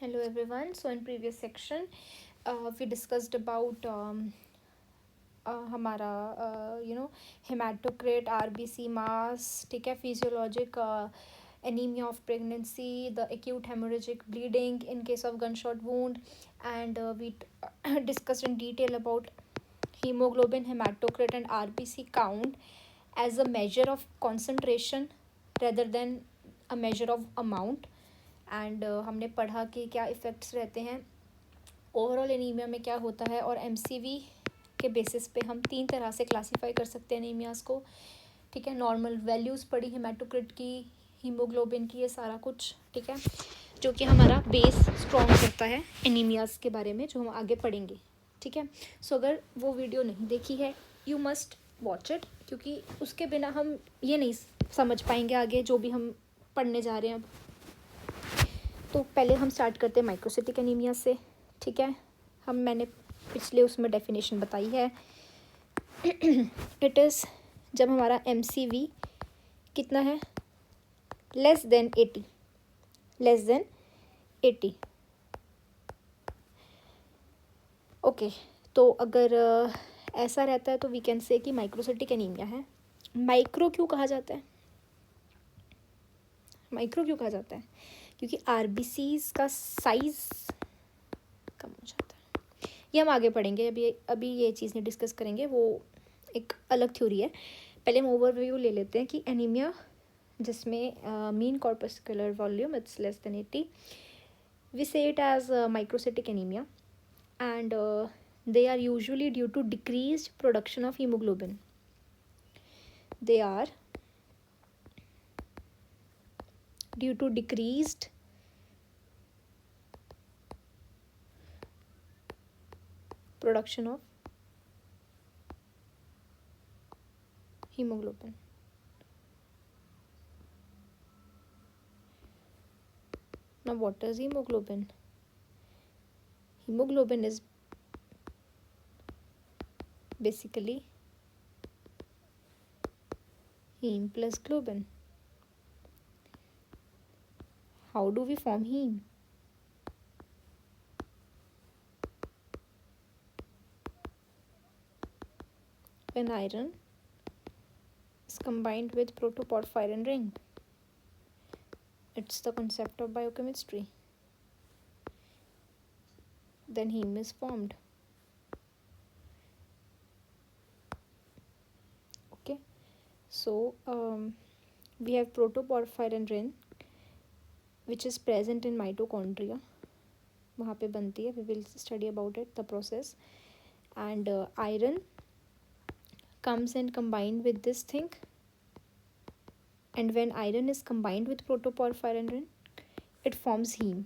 Hello everyone. So in previous section, we discussed about हमारा हेमाटोक्रेट RBC मास, ठीक है, physiologic anemia of pregnancy, the acute hemorrhagic bleeding in case of gunshot wound, and we discussed in detail about hemoglobin, hematocrit, and RBC count as a measure of concentration rather than a measure of amount. And हमने पढ़ा कि क्या effects रहते हैं overall anaemia में, क्या होता है, और एमसीवी के बेसिस पे हम 3 तरह से क्लासीफाई कर सकते हैं एनीमियाज़ को, ठीक है। नॉर्मल वैल्यूज़ पढ़ी हेमाटोक्रिट की, हीमोग्लोबिन की, ये सारा कुछ, ठीक है, जो कि हमारा बेस स्ट्रॉन्ग करता है एनीमियाज़ के बारे में, जो हम आगे पढ़ेंगे, ठीक है। सो अगर वो वीडियो नहीं देखी है, यू मस्ट वॉच इट, क्योंकि उसके बिना हम ये नहीं समझ पाएंगे आगे जो भी हम पढ़ने जा रहे हैं अब। तो पहले हम स्टार्ट करते हैं माइक्रोसिटिक एनीमिया से, ठीक है। मैंने पिछले उसमें डेफिनेशन बताई है। इट इज़ जब हमारा एमसीवी कितना है, लेस देन 80। ओके, तो अगर ऐसा रहता है तो वी कैन से कि माइक्रोसिटिक एनीमिया है। माइक्रो क्यों कहा जाता है? क्योंकि आरबीसीज का साइज कम हो जाता है। ये हम आगे पढ़ेंगे, अभी ये चीज़ नहीं डिस्कस करेंगे, वो एक अलग थ्योरी है। पहले हम ओवरव्यू ले लेते हैं कि एनीमिया जिसमें mean corpuscular volume it's less than 80, we say it as microcytic anaemia, and they are usually due to decreased production of hemoglobin. They are due to decreased production of hemoglobin. Now what is hemoglobin? Hemoglobin is basically heme plus globin. How do we form heme? When iron is combined with protoporphyrin ring. It's the concept of biochemistry. Then heme is formed. Okay, so we have protoporphyrin ring which is present in mitochondria. वहाँ पे बनती है, we will study about it, the process. And iron comes and combined with this thing, and when iron is combined with protoporphyrin ring, it forms heme,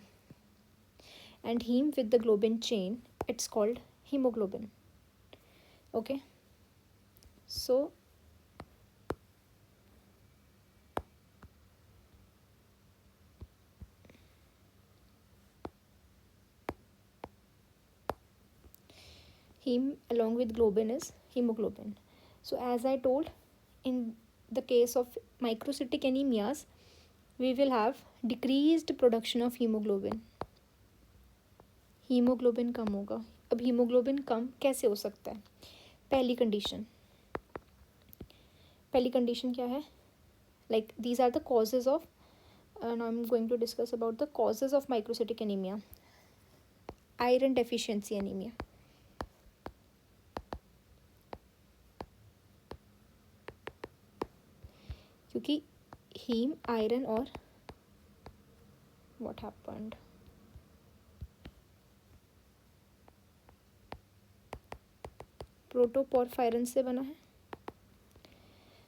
and heme with the globin chain, it's called hemoglobin. Okay, so heme along with globin is hemoglobin. So as I told, in the case of microcytic anemias, we will have decreased production of hemoglobin. Haemoglobin कम होगा। अब haemoglobin कम कैसे हो सकता है? पहली condition क्या है? Like these are the causes of, now I am going to discuss about the causes of microcytic anaemia. Iron deficiency anaemia, क्योंकि हीम, आयरन और व्हाट हैपेंड, प्रोटोपोरफायरन से बना है।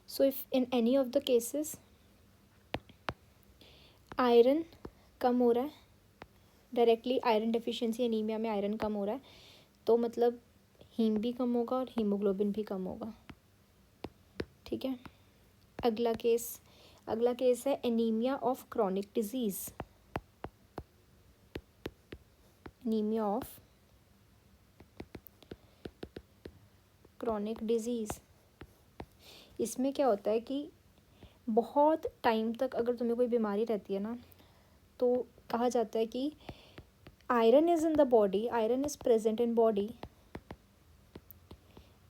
So if in any of the cases iron कम हो रहा है, directly iron deficiency anaemia में आयरन कम हो रहा है, तो मतलब हीम भी कम होगा और हीमोग्लोबिन भी कम होगा, ठीक है। अगला केस है anaemia of chronic disease. Anaemia of chronic disease, इसमें क्या होता है कि बहुत टाइम तक अगर तुम्हें कोई बीमारी रहती है ना, तो कहा जाता है कि iron is in the body, iron is present in body,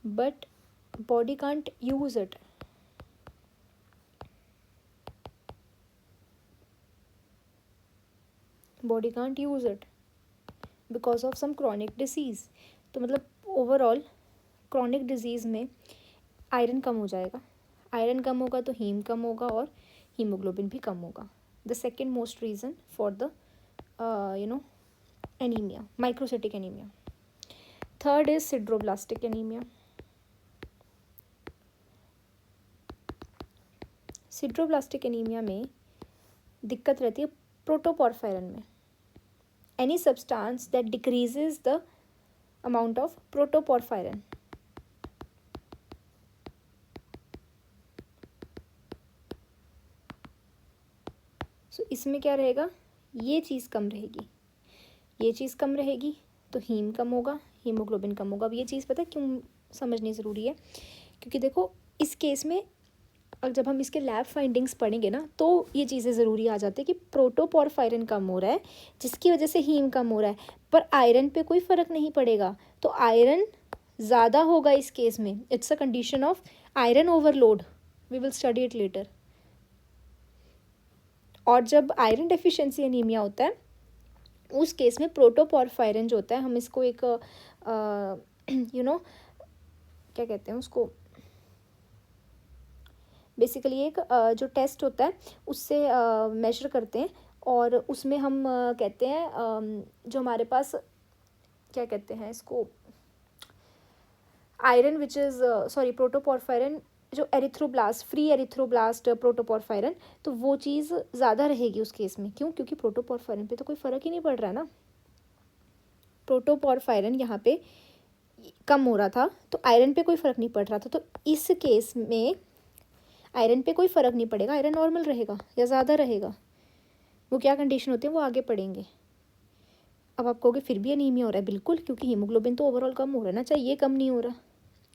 but body can't use it. Body can't use it because of some chronic disease. तो मतलब ओवरऑल chronic disease में आयरन कम हो जाएगा. आयरन कम होगा तो हीम कम होगा और हीमोग्लोबिन भी कम होगा. The second most reason for the anemia, microcytic anemia. Third is sideroblastic anemia. Sideroblastic anaemia में दिक्कत रहती है प्रोटोपॉर्फायरिन में. Any substance that decreases the amount of protoporphyrin. So इसमें क्या रहेगा, ये चीज़ कम रहेगी, ये चीज़ कम रहेगी तो हीम कम होगा, हीमोग्लोबिन कम होगा. अब ये चीज़ पता है क्यों समझनी ज़रूरी है, क्योंकि देखो इस केस में और जब हम इसके लैब फाइंडिंग्स पढ़ेंगे ना तो ये चीज़ें ज़रूरी आ जाती है कि प्रोटोपॉर्फायरिन कम हो रहा है जिसकी वजह से हीम कम हो रहा है, पर आयरन पे कोई फ़र्क नहीं पड़ेगा. तो आयरन ज़्यादा होगा इस केस में. It's a condition of iron overload. We will study it later. और जब आयरन डेफिशिएंसी एनीमिया होता है उस केस में प्रोटोपॉर्फायरिन जो होता है, हम इसको एक क्या कहते हैं उसको, बेसिकली एक जो टेस्ट होता है उससे मेजर करते हैं और उसमें हम कहते हैं जो हमारे पास क्या कहते हैं इसको, आयरन विच इज़ प्रोटोपॉर्फायरिन जो एरिथ्रोब्लास्ट, फ्री एरिथ्रोब्लास्ट प्रोटोपॉर्फायरिन, तो वो चीज़ ज़्यादा रहेगी उस केस में. क्यों? क्योंकि प्रोटोपॉर्फायरिन पे तो कोई फ़र्क ही नहीं पड़ रहा ना. प्रोटोपॉर्फायरिन यहाँ पे कम हो रहा था तो आयरन पे कोई फ़र्क नहीं पड़ रहा था. तो इस केस में आयरन पे कोई फ़र्क नहीं पड़ेगा, आयरन नॉर्मल रहेगा या ज़्यादा रहेगा. वो क्या कंडीशन होती है वो आगे पढ़ेंगे. अब आप कहोगे फिर भी एनीमिया हो रहा है. बिल्कुल, क्योंकि हीमोग्लोबिन तो ओवरऑल कम हो रहा है ना, चाहे ये कम नहीं हो रहा.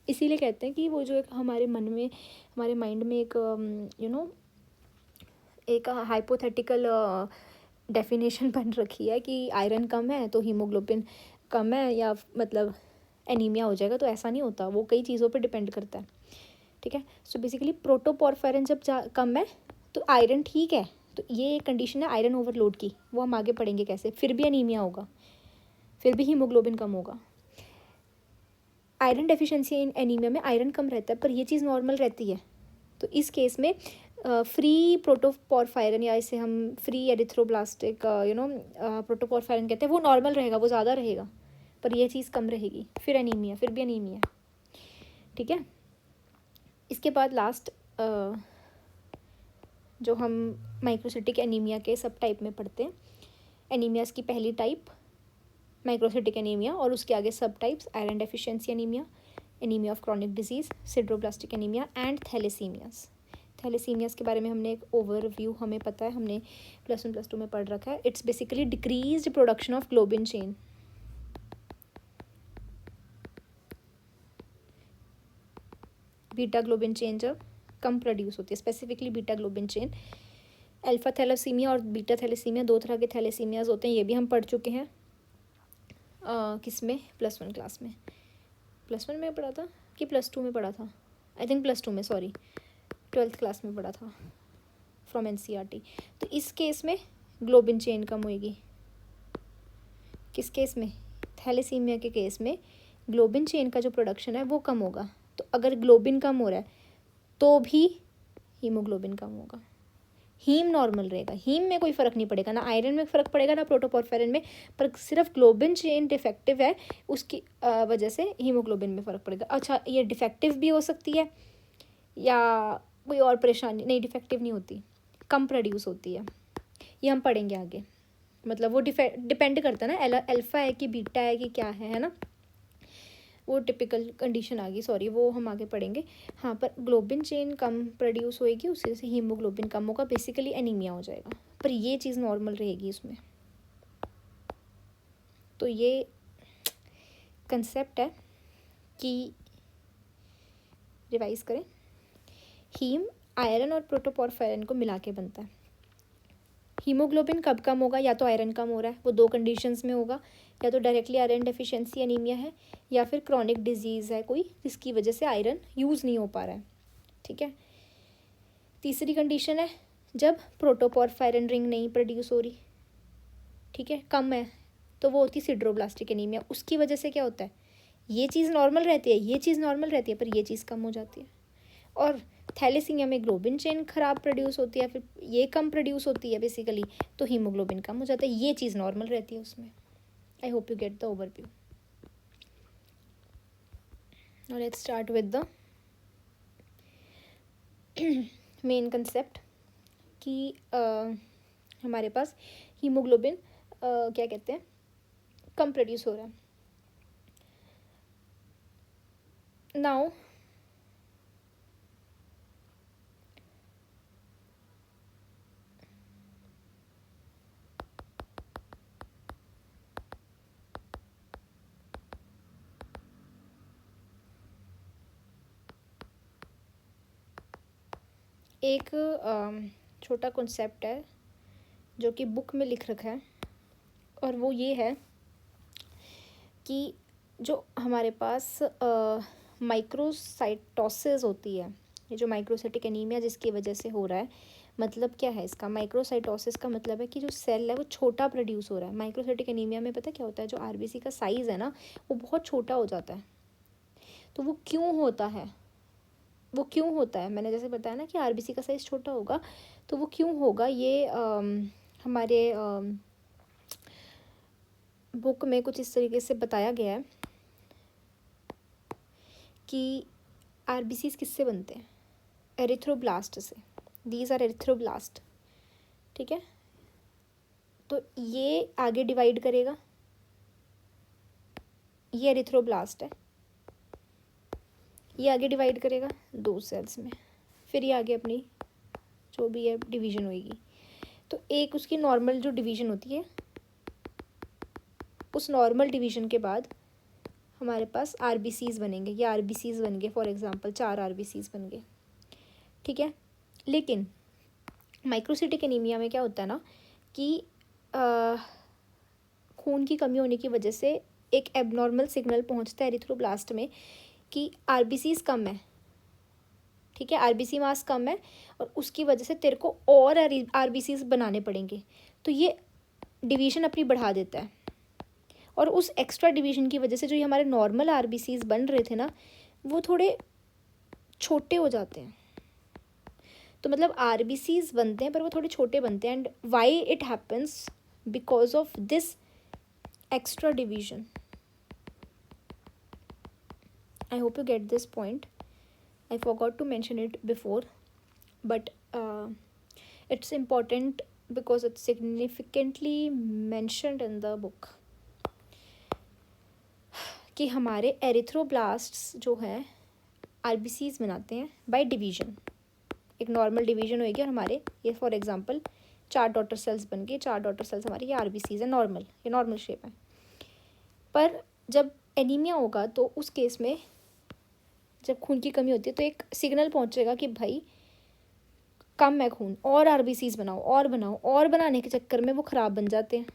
इसीलिए कहते हैं कि वो जो एक हमारे मन में, हमारे माइंड में एक एक हाइपोथेटिकल डेफिनेशन बन रखी है कि आयरन कम है तो हीमोग्लोबिन कम है या मतलब एनीमिया हो जाएगा. तो ऐसा नहीं होता, वो कई चीज़ों पे डिपेंड करता है. ठीक है. सो बेसिकली प्रोटोपॉर्फायरिन जब कम है तो आयरन ठीक है. तो ये एक कंडीशन है आयरन ओवरलोड की, वो हम आगे पढ़ेंगे कैसे. फिर भी एनीमिया होगा, फिर भी हीमोग्लोबिन कम होगा. आयरन डेफिशिएंसी इन एनीमिया में आयरन कम रहता है पर ये चीज़ नॉर्मल रहती है. तो इस केस में फ्री प्रोटोपॉर्फायरिन या इसे हम फ्री एरिथ्रोब्लास्टिक प्रोटोपॉर्फायरिन कहते हैं, वो नॉर्मल रहेगा, वो ज़्यादा रहेगा, पर ये चीज़ कम रहेगी. फिर एनीमिया, फिर भी एनीमिया. ठीक है. इसके बाद लास्ट जो हम माइक्रोसिटिक एनीमिया के सब टाइप में पढ़ते हैं. एनीमियाज़ की पहली टाइप माइक्रोसिटिक एनीमिया और उसके आगे सब types iron deficiency anaemia, anaemia of chronic disease, sideroblastic anaemia and thalassaemias. Thalassaemias के बारे में हमने एक ओवरव्यू हमें पता है, हमने +1 +2 में पढ़ रखा है. It's basically decreased production of globin chain. Beta globin chain जब कम प्रोड्यूस होती है, specifically beta globin chain. Alpha thalassaemia और बीटा थैलेसीमिया दो तरह के थैलेसीमियाज़ होते हैं, ये भी हम पढ़ चुके हैं. किस में, +1 क्लास में. +1 में पढ़ा था कि +2 में पढ़ा था, आई थिंक +2 में, सॉरी 12th क्लास में पढ़ा था फ्रॉम NCERT. तो इस केस में ग्लोबिन चेन कम होएगी. किस केस में? थैलेसीमिया के केस में ग्लोबिन चेन का जो प्रोडक्शन है वो कम होगा. तो अगर ग्लोबिन कम हो रहा है तो भी हीमोग्लोबिन कम होगा. हीम नॉर्मल रहेगा, हीम में कोई फ़र्क नहीं पड़ेगा, ना आयरन में फ़र्क पड़ेगा ना प्रोटोपॉर्फायरिन में, पर सिर्फ ग्लोबिन चेन डिफेक्टिव है उसकी वजह से हीमोग्लोबिन में फ़र्क पड़ेगा. अच्छा, ये डिफेक्टिव भी हो सकती है या कोई और परेशानी? नहीं, डिफेक्टिव नहीं होती, कम प्रोड्यूस होती है. ये हम पढ़ेंगे आगे. मतलब वो डिपेंड करता है ना, अल्फ़ा है कि बीटा है कि क्या है ना. वो टिपिकल कंडीशन आ गई, सॉरी, वो हम आगे पढ़ेंगे. हाँ, पर ग्लोबिन चेन कम प्रोड्यूस होएगी, उससे से हीमोग्लोबिन कम होगा, बेसिकली एनीमिया हो जाएगा, पर ये चीज़ नॉर्मल रहेगी उसमें. तो ये कंसेप्ट है कि रिवाइज करें. हीम आयरन और प्रोटोपॉर्फायरिन को मिला के बनता है. हीमोग्लोबिन कब कम होगा, या तो आयरन कम हो रहा है, वो दो कंडीशंस में होगा, या तो डायरेक्टली आयरन डेफिशिएंसी एनीमिया है, या फिर क्रॉनिक डिजीज़ है कोई जिसकी वजह से आयरन यूज़ नहीं हो पा रहा है, ठीक है। तीसरी कंडीशन है जब प्रोटोपॉर्फायरिन रिंग नहीं प्रोड्यूस हो रही, ठीक है, कम है, तो वो होती है सिड्रोब्लास्टिक एनीमिया। उसकी वजह से क्या होता है, ये चीज़ नॉर्मल रहती है, ये चीज़ नॉर्मल रहती है, पर ये चीज़ कम हो जाती है। और थैलेसीमिया में ग्लोबिन चेन खराब प्रोड्यूस होती है, फिर ये कम प्रोड्यूस होती है बेसिकली, तो हीमोग्लोबिन कम हो जाता है, ये चीज़ नॉर्मल रहती है उसमें। आई hope you get the overview. Now let's start with the main concept कि हमारे पास हीमोग्लोबिन क्या कहते हैं, कम प्रोड्यूस हो रहा है। नाउ एक छोटा कॉन्सेप्ट है जो कि बुक में लिख रखा है, और वो ये है कि जो हमारे पास माइक्रोसाइटोसिस होती है, ये जो माइक्रोसाइटिक एनीमिया जिसकी वजह से हो रहा है, मतलब क्या है इसका, माइक्रोसाइटोसिस का मतलब है कि जो सेल है वो छोटा प्रोड्यूस हो रहा है। माइक्रोसाइटिक एनीमिया में पता क्या होता है, जो आरबीसी का साइज़ है ना वो बहुत छोटा हो जाता है। तो वो क्यों होता है, वो क्यों होता है, मैंने जैसे बताया ना कि आरबीसी का साइज़ छोटा होगा, तो वो क्यों होगा, ये हमारे बुक में कुछ इस तरीके से बताया गया है कि आरबीसीज किससे बनते हैं, एरिथ्रोब्लास्ट से। दीज आर एरिथ्रोब्लास्ट, ठीक है। तो ये आगे डिवाइड करेगा, ये एरिथ्रोब्लास्ट है, ये आगे डिवाइड करेगा दो सेल्स में, फिर ये आगे अपनी जो भी है डिवीज़न होगी। तो एक उसकी नॉर्मल जो डिवीज़न होती है, उस नॉर्मल डिवीज़न के बाद हमारे पास आरबीसीज बनेंगे, ये आरबीसीज बन गए, फॉर एग्जांपल 4 आरबीसीज बन गए, ठीक है। लेकिन माइक्रोसाइटिक एनीमिया में क्या होता है ना कि खून की कमी होने की वजह से एक एबनॉर्मल सिग्नल पहुंचता है एरिथ्रोब्लास्ट में कि आरबीसीज कम है, ठीक है, आरबीसी मास कम है, और उसकी वजह से तेरे को और आरबीसीज बनाने पड़ेंगे। तो ये डिवीज़न अपनी बढ़ा देता है, और उस एक्स्ट्रा डिवीज़न की वजह से जो ये हमारे नॉर्मल आरबीसीज बन रहे थे ना वो थोड़े छोटे हो जाते हैं। तो मतलब आरबीसीज बनते हैं पर वो थोड़े छोटे बनते हैं, and why it happens because of this extra division. I hope you get this point, I forgot to mention it before, but it's important because it's significantly mentioned in the book कि हमारे एरिथ्रोब्लास्ट्स जो हैं RBCs बनाते हैं bye division. एक normal division होगी और हमारे ये फॉर एग्जांपल 4 डॉटर सेल्स बन गए, 4 डॉटर सेल्स हमारी ये आरबीसीज है, नॉर्मल, ये नॉर्मल शेप है। पर जब एनीमिया होगा तो उस केस में जब खून की कमी होती है तो एक सिग्नल पहुंचेगा कि भाई कम है खून, और आरबीसीज बनाओ, और बनाओ, और बनाने के चक्कर में वो ख़राब बन जाते हैं,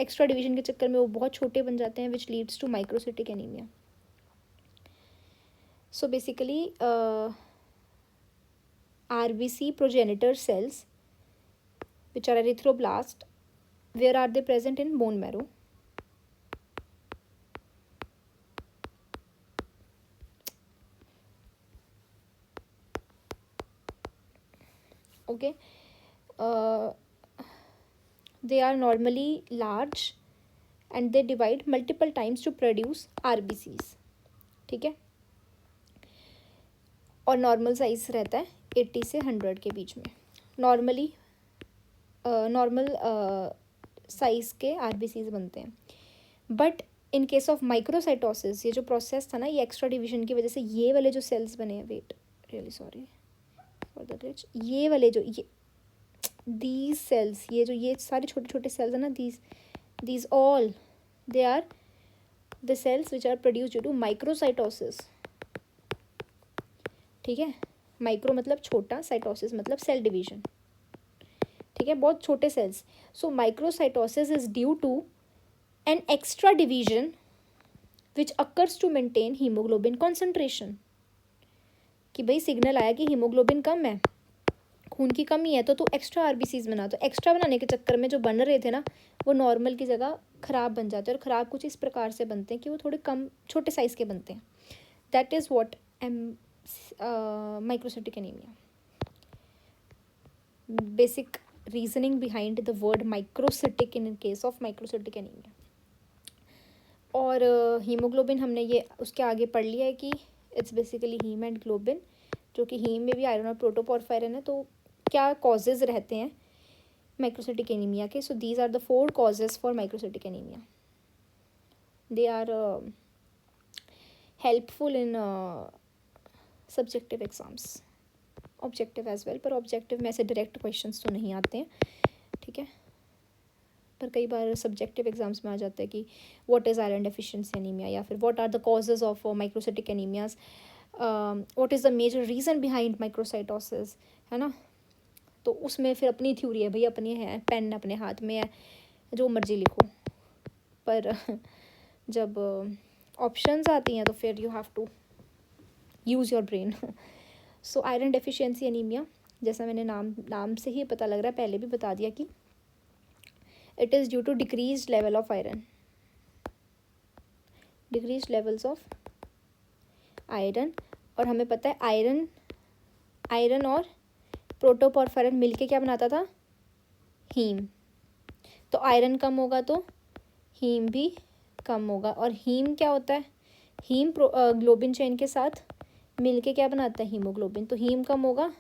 एक्स्ट्रा डिवीज़न के चक्कर में वो बहुत छोटे बन जाते हैं, which leads to microcytic anaemia. So basically RBC progenitor cells which are erythroblast, where are they present in bone marrow, okay. They are normally large and they divide multiple times to produce RBCs, ठीक है। और normal size रहता है 80 से 100 के बीच में, normally normal size के RBCs बनते हैं। But in case of microcytosis, ये जो प्रोसेस था ना, ये एक्स्ट्रा डिवीजन की वजह से ये वाले जो सेल्स बने हैं, wait really sorry for the glitch, ये वाले जो ये these cells, ये सारे छोटे छोटे cells है ना, these all they are the cells which are produced due to microcytosis, ठीक है। माइक्रो मतलब छोटा, साइटोसिस मतलब सेल डिवीजन। ठीक है, बहुत छोटे cells. So microcytosis is due to an extra division which occurs to maintain haemoglobin concentration. कि भाई सिग्नल आया कि हीमोग्लोबिन कम है, खून की कमी है, तो एक्स्ट्रा आरबीसीज बना. तो एक्स्ट्रा बनाने के चक्कर में जो बन रहे थे ना, वो नॉर्मल की जगह ख़राब बन जाते हैं. और ख़राब कुछ इस प्रकार से बनते हैं कि वो थोड़े कम छोटे साइज़ के बनते हैं. That is what microcytic anaemia. Basic reasoning behind the word microcytic in case of microcytic anaemia. और हीमोग्लोबिन हमने ये उसके आगे पढ़ लिया है कि it's basically haem and globin, जो कि हीम में भी आयरन और प्रोटोपॉर्फायरिन है. तो क्या कॉजेज रहते हैं माइक्रोसिटिक एनीमिया के? So these are the 4 causes for microcytic anaemia. They are helpful in subjective exams, objective as well. पर ऑब्जेक्टिव में ऐसे डायरेक्ट क्वेश्चंस तो नहीं आते हैं, ठीक है. पर कई बार सब्जेक्टिव एग्जाम्स में आ जाता है कि what is iron deficiency anaemia, या फिर what are the causes of microcytic anaemias, what is the major reason behind microcytosis, है ना. तो उसमें फिर अपनी थ्योरी है भाई, अपनी है, पेन अपने हाथ में है, जो मर्जी लिखो. पर जब ऑप्शंस आती हैं तो फिर you have to use your brain. So iron deficiency anaemia, जैसा मैंने नाम से ही पता लग रहा है, पहले भी बता दिया कि it is due to decrease level of iron, decrease levels of iron. और हमें पता है आयरन और प्रोटोपॉर्फायरिन मिलके क्या बनाता था? हीम. तो आयरन कम होगा तो हीम भी कम होगा. और हीम क्या होता है? हीम ग्लोबिन चेन के साथ मिलके क्या बनाता है? हीमोग्लोबिन. तो हीम कम होगा,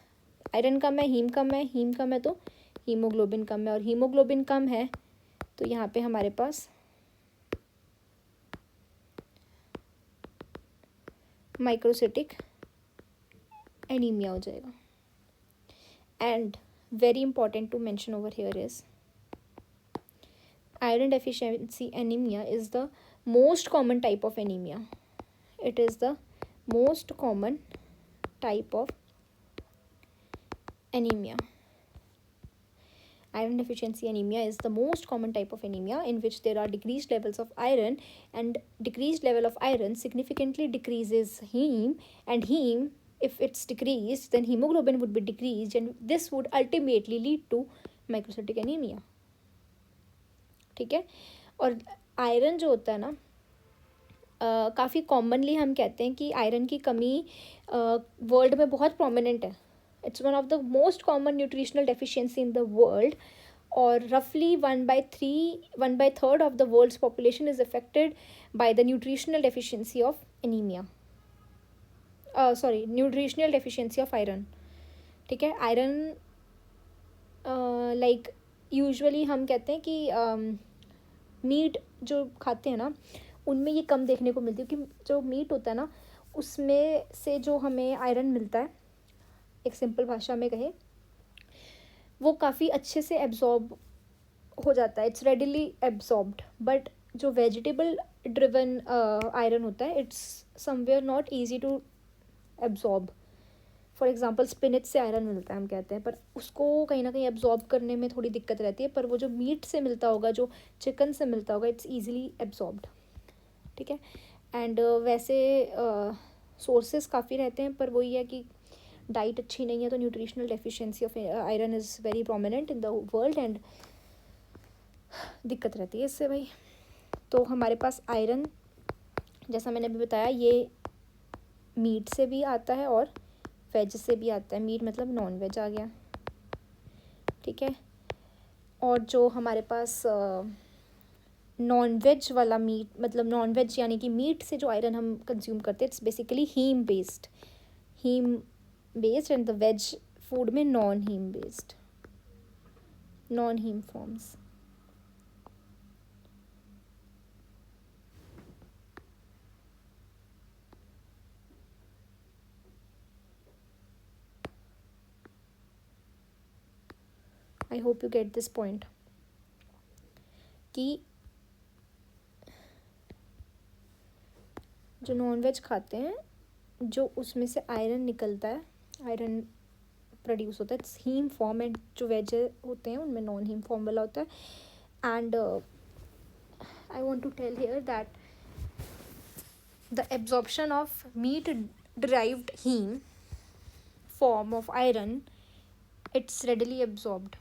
आयरन कम है, हीम कम है, हीम कम है तो हीमोग्लोबिन कम है. और हीमोग्लोबिन कम है तो यहाँ पे हमारे पास माइक्रोसिटिक एनीमिया हो जाएगा. And very important to mention over here is iron deficiency anemia is the most common type of anemia. It is the most common type of anemia. Iron deficiency anemia is the most common type of anemia in which there are decreased levels of iron, and decreased level of iron significantly decreases heme, and heme, if it's decreased, then hemoglobin would be decreased, and this would ultimately lead to microcytic anemia. ठीक है. और iron जो होता है ना, काफ़ी commonly हम कहते हैं कि आयरन की कमी वर्ल्ड में बहुत प्रोमिनेंट है. It's one of the most common nutritional deficiency in the world. और रफली 1/3 of the world's population is affected by the nutritional deficiency of anaemia, nutritional deficiency of iron. ठीक है. आयरन लाइक यूजुअली हम कहते हैं कि meet जो खाते हैं ना, उनमें ये कम देखने को मिलती है. क्योंकि जो मीट होता है ना, उसमें से जो हमें आयरन मिलता है, एक सिंपल भाषा में कहे, वो काफ़ी अच्छे से एब्जॉर्ब हो जाता है. It's readily absorbed. बट जो वेजिटेबल ड्रिवन आयरन होता है, it's somewhere not easy to absorb. For example spinach से आयरन मिलता है, हम कहते हैं, पर उसको कहीं ना कहीं एब्जॉर्ब करने में थोड़ी दिक्कत रहती है. पर वो जो मीट से मिलता होगा, जो चिकन से मिलता होगा, इट्स ईजिली एब्जॉर्ब्ड. ठीक है. एंड वैसे सोर्सेस काफ़ी रहते हैं, पर वही है कि डाइट अच्छी नहीं है तो nutritional deficiency of iron is very prominent in the world, and दिक्कत रहती है इससे भाई. तो हमारे पास आयरन, जैसा मैंने अभी बताया, ये मीट से भी आता है और वेज से भी आता है. मीट मतलब नॉन वेज आ गया. ठीक है. और जो हमारे पास नॉन वेज वाला मीट, मतलब नॉन वेज यानी कि मीट से जो आयरन हम कंज्यूम करते हैं, it's basically haem based, and the veg food में non haem forms. I hope you get this point कि जो नॉन वेज खाते हैं, जो उसमें से आयरन निकलता है, आयरन प्रोड्यूस होता है, इट्स हीम फॉर्म, एंड जो वेज होते हैं उनमें नॉन हीम फॉर्म वाला होता है. And I want to tell here that the absorption of meat derived heme form of iron, it's readily absorbed.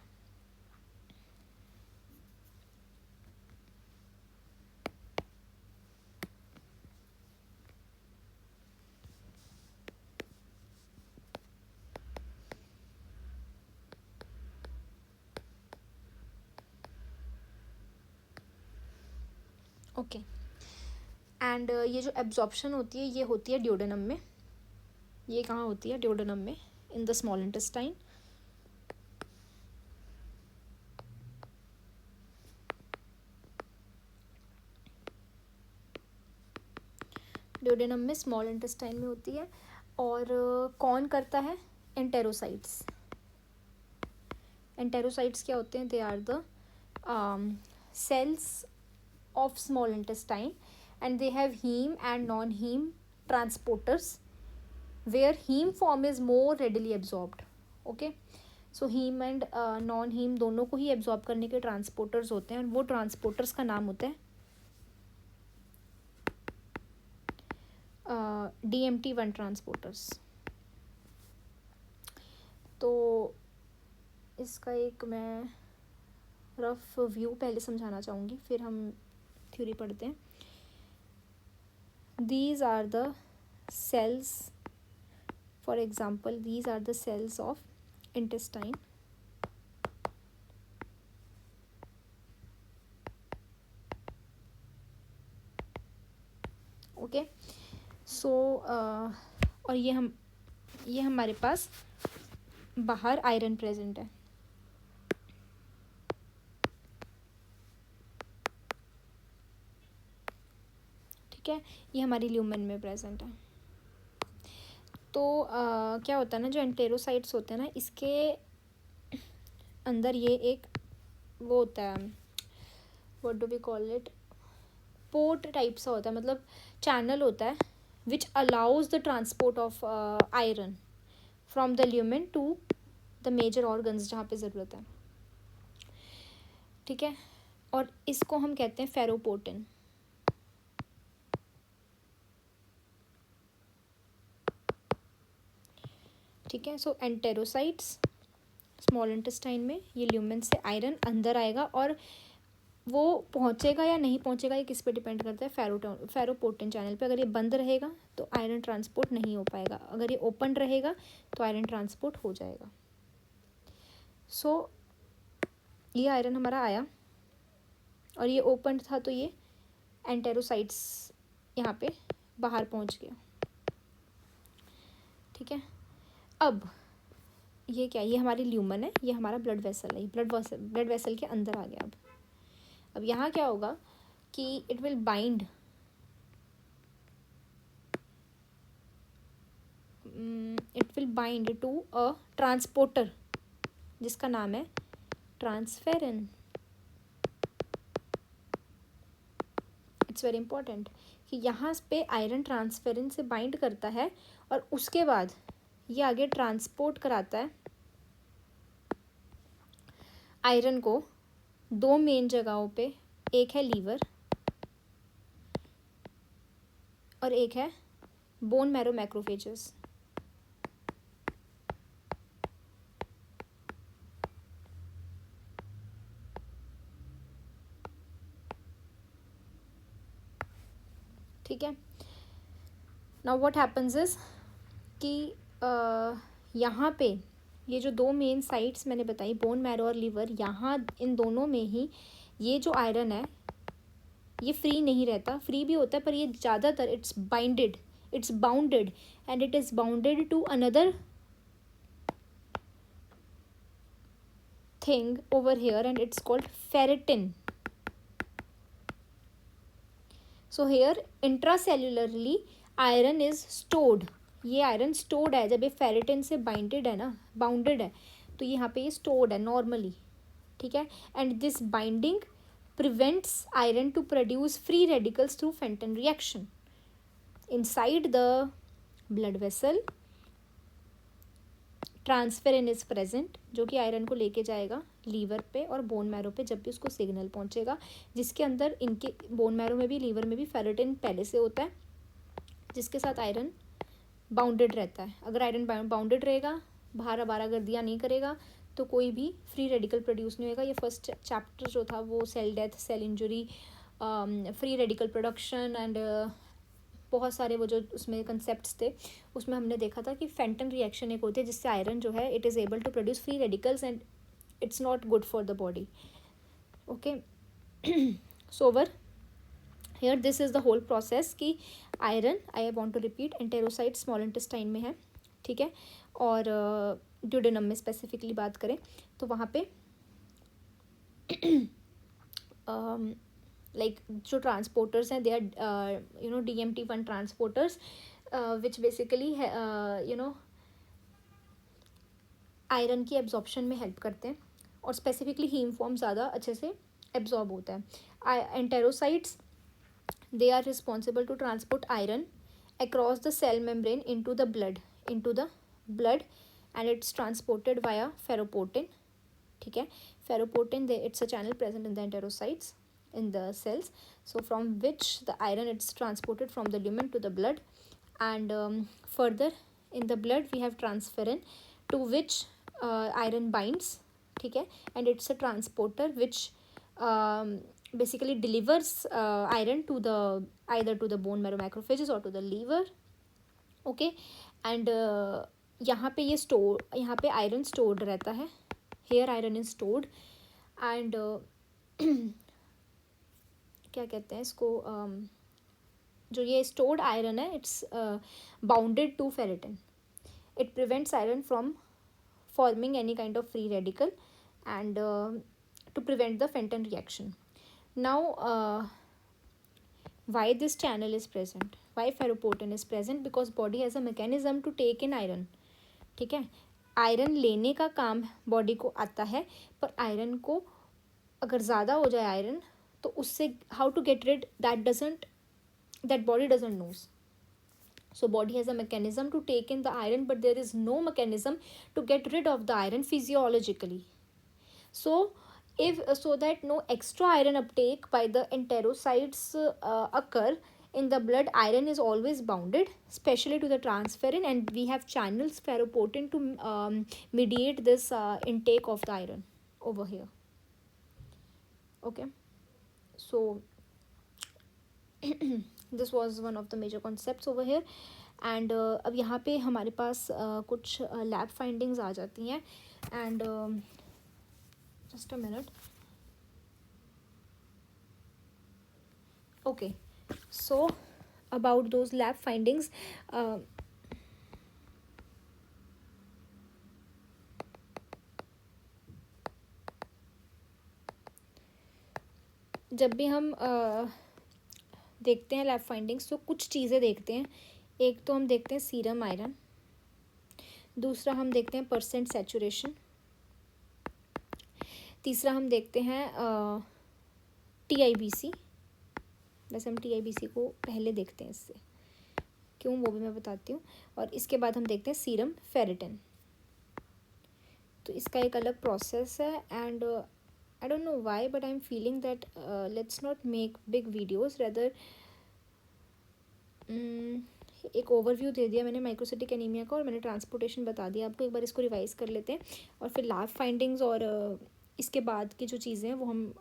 Okay. And ये जो एब्जॉर्प्शन होती है ये होती है ड्यूडेनम में. ये कहाँ होती है? ड्यूडेनम में, in the small intestine. Duodenum में, स्मॉल इंटेस्टाइन में होती है. और कौन करता है? एंटेरोसाइट्स. एंटेरोसाइट्स क्या होते हैं? They are the cells of small intestine, and they have heme and non-heme transporters, where heme form is more readily absorbed. Okay, so heme and non-heme दोनों को ही absorb करने के transporters होते हैं, और वो transporters का नाम होता है DMT1 transporters. तो इसका एक मैं रफ व्यू पहले समझाना चाहूँगी, फिर हम थ्योरी पढ़ते हैं. These are the cells, for example, these are the cells of intestine. Okay, so और ये हमारे पास बाहर आयरन प्रेजेंट है. ठीक है, ये हमारी ल्यूमन में प्रेजेंट है. तो क्या होता है ना, जो एंटेरोसाइट्स होते हैं ना, इसके अंदर ये एक वो होता है, what do we call it, port type सा होता है, मतलब चैनल होता है which allows the transport of iron from the lumen to the major organs जहाँ पे ज़रूरत है. ठीक है, और इसको हम कहते हैं फेरोपोर्टिन. ठीक है, सो एंटेरोसाइट्स स्मॉल इंटेस्टाइन में, ये ल्यूमन से आयरन अंदर आएगा, और वो पहुंचेगा या नहीं पहुंचेगा ये किस पे डिपेंड करता है? फेरोपोर्टिन चैनल पे. अगर ये बंद रहेगा तो आयरन ट्रांसपोर्ट नहीं हो पाएगा, अगर ये ओपन रहेगा तो आयरन ट्रांसपोर्ट हो जाएगा. सो ये आयरन हमारा आया और ये ओपन था, तो ये एंटेरोसाइट्स यहाँ पे बाहर पहुँच गया. ठीक है, अब ये क्या, ये हमारी ल्यूमन है, ये हमारा ब्लड वेसल है, ब्लड वेसल के अंदर आ गया. अब यहाँ क्या होगा कि it will bind to a transporter जिसका नाम है ट्रांसफेरिन. इट्स वेरी इंपॉर्टेंट कि यहाँ पे आयरन ट्रांसफेरिन से बाइंड करता है, और उसके बाद ये आगे ट्रांसपोर्ट कराता है आयरन को दो मेन जगहों पे. एक है लीवर और एक है बोन मैरो मैक्रोफेजेस. ठीक है, नाउ व्हाट हैपन्स इज कि यहाँ पे ये जो दो मेन साइट्स मैंने बताई, बोन मैरो और लीवर, यहाँ इन दोनों में ही ये जो आयरन है ये फ्री नहीं रहता. फ्री भी होता है पर ये ज़्यादातर it's bounded and it is bounded to another thing over here, and it's called ferritin. So here intracellularly iron is stored. ये आयरन स्टोर्ड है, जब ये फेरेटिन से बाउंडेड है तो यहाँ पे ये स्टोर्ड है नॉर्मली. ठीक है, and this binding prevents iron to produce free radicals through Fenton reaction inside the blood vessel transferrin is present, जो कि आयरन को लेके जाएगा लीवर पे और बोन मैरो पे जब भी उसको सिग्नल पहुंचेगा, जिसके अंदर इनके बोन मैरो में भी लीवर में भी फेरेटिन पहले से होता है, जिसके साथ आयरन बाउंडेड रहता है. अगर आयरन बाउंडेड रहेगा, बाहर अबारा गर्दियाँ नहीं करेगा, तो कोई भी फ्री रेडिकल प्रोड्यूस नहीं होगा. ये फर्स्ट चैप्टर जो था वो cell death, cell injury, free radical production and बहुत सारे वो जो उसमें कंसेप्ट्स थे, उसमें हमने देखा था कि फेंटन रिएक्शन एक होती है जिससे आयरन जो है it is able to produce free radicals and it's not good for the body. Okay, so over here this is the whole process कि iron, I want to repeat, enterocyte small intestine में है, ठीक है, और duodenum में specifically बात करें तो वहाँ पे लाइक जो ट्रांसपोर्टर्स हैं, they are DMT1 transporters which basically iron की एब्जॉर्प्शन में हेल्प करते हैं, और स्पेसिफिकली हीम फॉर्म ज़्यादा अच्छे से एब्जॉर्ब होता है. एंटेरोसाइट्स, they are responsible to transport iron across the cell membrane into the blood and it's transported via ferroportin. ठीक है, ferroportin, it's a channel present in the enterocytes in the cells, so from which the iron it's transported from the lumen to the blood, and further in the blood we have transferrin to which iron binds. ठीक है, and it's a transporter which basically delivers iron to the either to the bone marrow macrophages or to the liver. Okay, and यहाँ पे यहाँ पे iron stored रहता है. Here iron is stored and क्या कहते हैं इसको, जो ये स्टोर्ड आयरन है it's bounded to ferritin. It prevents iron from forming any kind of free radical and to prevent the Fenton reaction. Now why this channel is present, why ferroportin is present, because body has a mechanism to take in iron. ठीक है, iron लेने का काम body को आता है, पर iron को अगर ज़्यादा हो जाए आयरन तो उससे how to get rid that body doesn't knows. So body has a mechanism to take in the iron, but there is no mechanism to get rid of the iron physiologically. So so that no extra iron uptake by the enterocytes occur in the blood, iron is always bounded, especially to the transferrin, and we have channels ferroportin to mediate this intake of the iron over here. Okay, so this was one of the major concepts over here. And अब यहाँ पे हमारे पास कुछ lab findings आ जाती हैं. And just a minute. Okay, so about those lab findings, जब भी हम देखते हैं लैब फाइंडिंग्स तो कुछ चीज़ें देखते हैं. एक तो हम देखते हैं सीरम आयरन, दूसरा हम देखते हैं परसेंट सैचुरेशन, तीसरा हम देखते हैं TIBC. वैसे हम TIBC को पहले देखते हैं, इससे क्यों वो भी मैं बताती हूँ. और इसके बाद हम देखते हैं सीरम फेरेटिन. तो इसका एक अलग प्रोसेस है and I don't know why but I am feeling that let's not make big videos, rather एक ओवरव्यू दे दिया मैंने माइक्रोसिटिक एनीमिया का और मैंने ट्रांसपोर्टेशन बता दिया आपको. एक बार इसको रिवाइज कर लेते हैं और फिर लैब फाइंडिंग्स और इसके बाद की जो चीज़ें हैं वो हम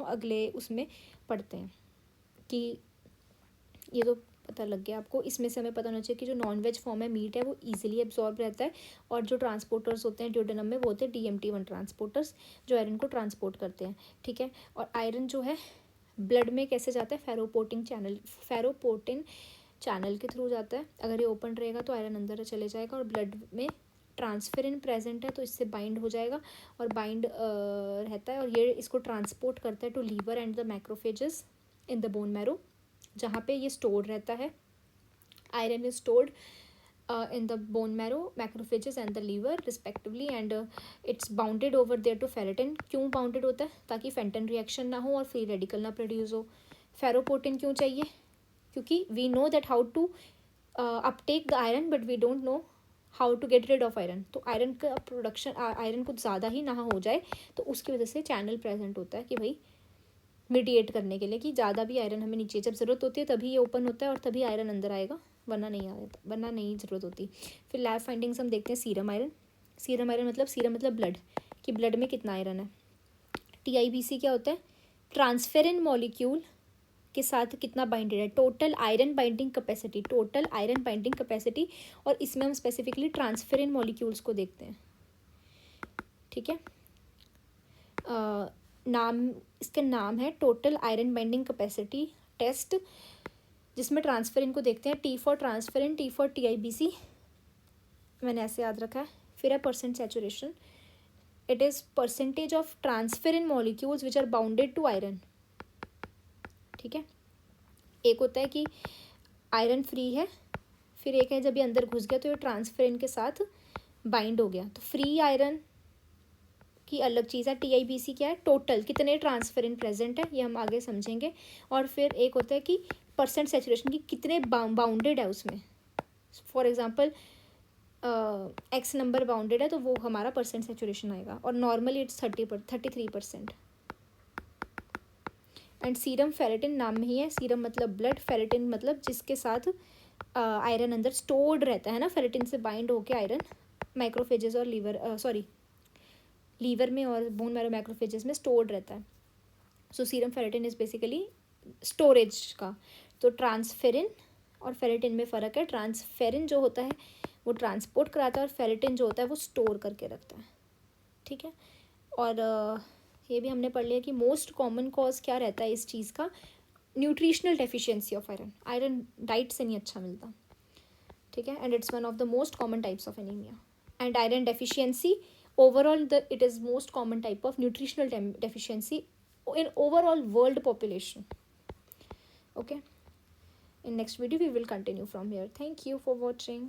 अगले उसमें पढ़ते हैं. कि ये तो पता लग गया आपको, इसमें से हमें पता होना चाहिए कि जो नॉन वेज फॉर्म है मीट है वो ईजिली एब्जॉर्ब रहता है, और जो ट्रांसपोर्टर्स होते हैं ड्यूडेनम में वो होते हैं DMT1 ट्रांसपोर्टर्स जो आयरन को ट्रांसपोर्ट करते हैं. ठीक है, और आयरन जो है ब्लड में कैसे जाता है, फेरोपोर्टिन चैनल के थ्रू जाता है. अगर ये ओपन रहेगा तो आयरन अंदर चले जाएगा, और ब्लड में ट्रांसफेरिन प्रेजेंट है तो इससे बाइंड हो जाएगा और बाइंड रहता है, और ये इसको ट्रांसपोर्ट करता है to liver and the macrophages in the bone marrow, जहाँ पे ये स्टोर्ड रहता है. Iron is stored in the bone marrow, macrophages and the liver respectively, and it's bounded over there to ferritin. क्यों बाउंडेड होता है, ताकि फेंटन रिएक्शन ना हो और फ्री रेडिकल ना प्रोड्यूस हो. फेरोपोर्टिन क्यों चाहिए, क्योंकि we know that how to uptake the iron but we don't know how to get rid of iron, तो आयरन का प्रोडक्शन, आयरन कुछ ज़्यादा ही ना हो जाए, तो उसकी वजह से चैनल प्रेजेंट होता है कि भाई मिटिएट करने के लिए कि ज़्यादा भी आयरन हमें नीचे, जब ज़रूरत होती है तभी ये ओपन होता है और तभी आयरन अंदर आएगा, वरना नहीं आएगा, वरना नहीं ज़रूरत होती। फिर लैब फाइंडिंग्स हम देखते हैं सीरम आयरन। सीरम आयरन मतलब, सीरम मतलब ब्लड, कि ब्लड में कितना आयरन है। TIBC क्या होता है, ट्रांसफेरिन मॉलिक्यूल के साथ कितना बाइंडेड है, total iron binding capacity, total iron binding capacity, और इसमें हम स्पेसिफिकली ट्रांसफेरिन मॉलिक्यूल्स को देखते हैं। ठीक है, नाम, इसका नाम है total iron binding capacity test, जिसमें ट्रांसफेरिन को देखते हैं, T for transferrin, T for TIBC, मैंने ऐसे याद रखा है। फिर है percent saturation, it is percentage of transferrin molecules which are bounded to iron. ठीक है, एक होता है कि आयरन फ्री है, फिर एक है जब ये अंदर घुस गया तो ये ट्रांसफेरिन के साथ बाइंड हो गया, तो फ्री आयरन की अलग चीज़ है। TIBC क्या है, टोटल कितने ट्रांसफेरिन प्रेजेंट है, ये हम आगे समझेंगे। और फिर एक होता है कि परसेंट सेचुरेशन की कितने बाउंडेड है उसमें, for example X number bounded है तो वो हमारा परसेंट सेचुरेशन आएगा, और normally it's 33%। And serum ferritin नाम में ही है, सीरम मतलब ब्लड, फेरेटिन मतलब जिसके साथ आयरन अंदर स्टोर्ड रहता है ना, फेरेटिन से बाइंड होके आयरन माइक्रोफेजेस और लीवर में और बोन मैरो मैक्रोफेजेस में स्टोर्ड रहता है। So serum ferritin is basically storage का। तो ट्रांसफेरिन और फेरेटिन में फ़र्क है, ट्रांसफेरिन जो होता है वो ट्रांसपोर्ट कराता है, और फेरेटिन जो होता है वो स्टोर करके रखता है। ठीक है, और ये भी हमने पढ़ लिया कि मोस्ट कॉमन कॉज क्या रहता है इस चीज़ का, nutritional deficiency of iron, iron diet से नहीं अच्छा मिलता। ठीक है, and it's one of the most common types of anaemia. And iron deficiency overall it is most common type of nutritional deficiency in overall world population. Okay, in next video we will continue from here. Thank you for watching.